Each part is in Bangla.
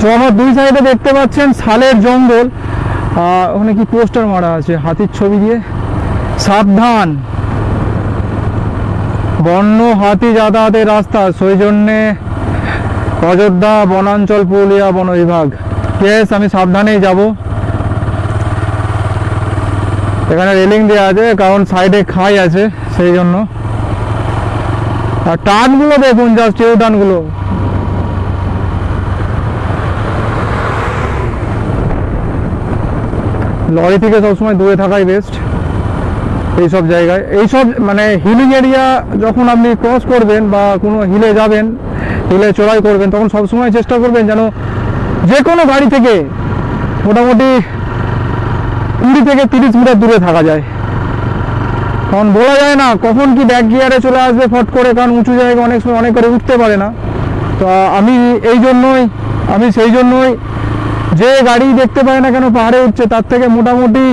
তো আমার দুই সাইডে দেখতে পাচ্ছেন শালের জঙ্গল, ওখানে কি পোস্টার মারা আছে হাতির ছবি দিয়ে, সাবধান বন্য হাতি যাতায়াতের রাস্তা, সেই জন্যে অযোধ্যা বনাঞ্চল পুরুলিয়া বন বিভাগ। কেস আমি সাবধানেই যাব। এখানে রেলিং দেওয়া আছে কারণ সাইডে খাই আছে সেই জন্য। আর টানগুলো দেখুন, জাস্ট চেউ টানগুলো। লরি থেকে সবসময় দূরে থাকাই বেস্ট এইসব জায়গায়। এইসব মানে হিলিং এরিয়া যখন আপনি ক্রস করবেন বা কোনো হিলে যাবেন, হিলে চড়াই করবেন, তখন সবসময় চেষ্টা করবেন যেন যে কোনো গাড়ি থেকে মোটামুটি 20 থেকে 30 মিটার দূরে থাকা যায়। কারণ বলা যায় না কখন কি ব্যাক গিয়ারে চলে আসবে ফট করে, কারণ উঁচু জায়গায় অনেক সময় অনেক করে উঠতে পারে না। তো আমি সেই জন্যই যে গাড়ি দেখতে পায় না কেন পাহাড়ে উঠছে, তার থেকে মোটামুটি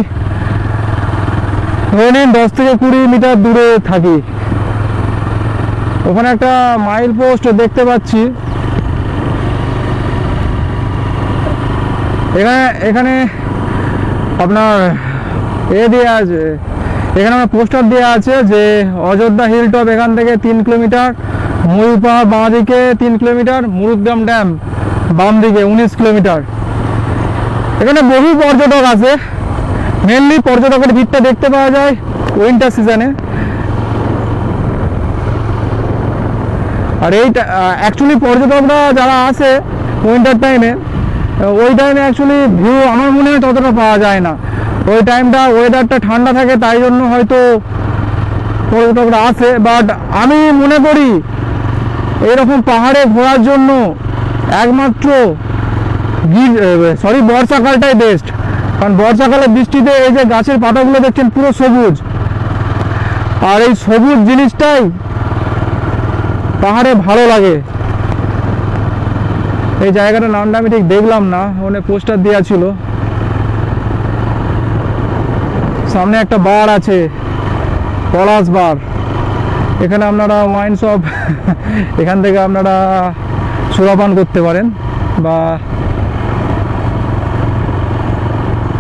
ধরে নিন 10 থেকে 20 মিটার দূরে থাকি। ওখানে একটা মাইল পোস্ট দেখতে পাচ্ছি। এখানে আপনার দেওয়া আছে, এখানে আমার পোস্টার দেওয়া আছে যে অযোধ্যা হিল টপ এখান থেকে 3 কিলোমিটার, ময়ূর পাহাড় বাঁ দিকে 3 কিলোমিটার, মুরুদ্রাম ড্যাম বাম দিকে 19 কিলোমিটার। এখানে বহু পর্যটক আছে, মেনলি পর্যটকের ভিড়টা দেখতে পাওয়া যায় উইন্টার সিজনে। আর এইটা অ্যাকচুয়ালি পর্যটকরা যারা আসে উইন্টার টাইমে, ওই টাইমে অ্যাকচুয়ালি ভিউ আমার মনে হয় ততটা পাওয়া যায় না। ওই টাইমটা ওয়েদারটা ঠান্ডা থাকে, তাই জন্য হয়তো পর্যটকরা আসে। বাট আমি মনে করি এরকম পাহাড়ে ঘোরার জন্য একমাত্র বর্ষাকালটাই বেস্ট। কারণ বর্ষাকালে বৃষ্টিতে এই যে গাছের পাতাগুলো দেখছেন পুরো সবুজ, আর এই সবুজ জিনিসটাই পাহাড়ে ভালো লাগে। এই জায়গাটার নামটা আমি ঠিক দেখলাম না, ওখানে পোস্টার দেওয়া ছিল। সামনে একটা বার আছে, পলাশ বার। এখানে আপনারা ওয়াইন শপ, এখান থেকে আপনারা সুরাপান করতে পারেন বা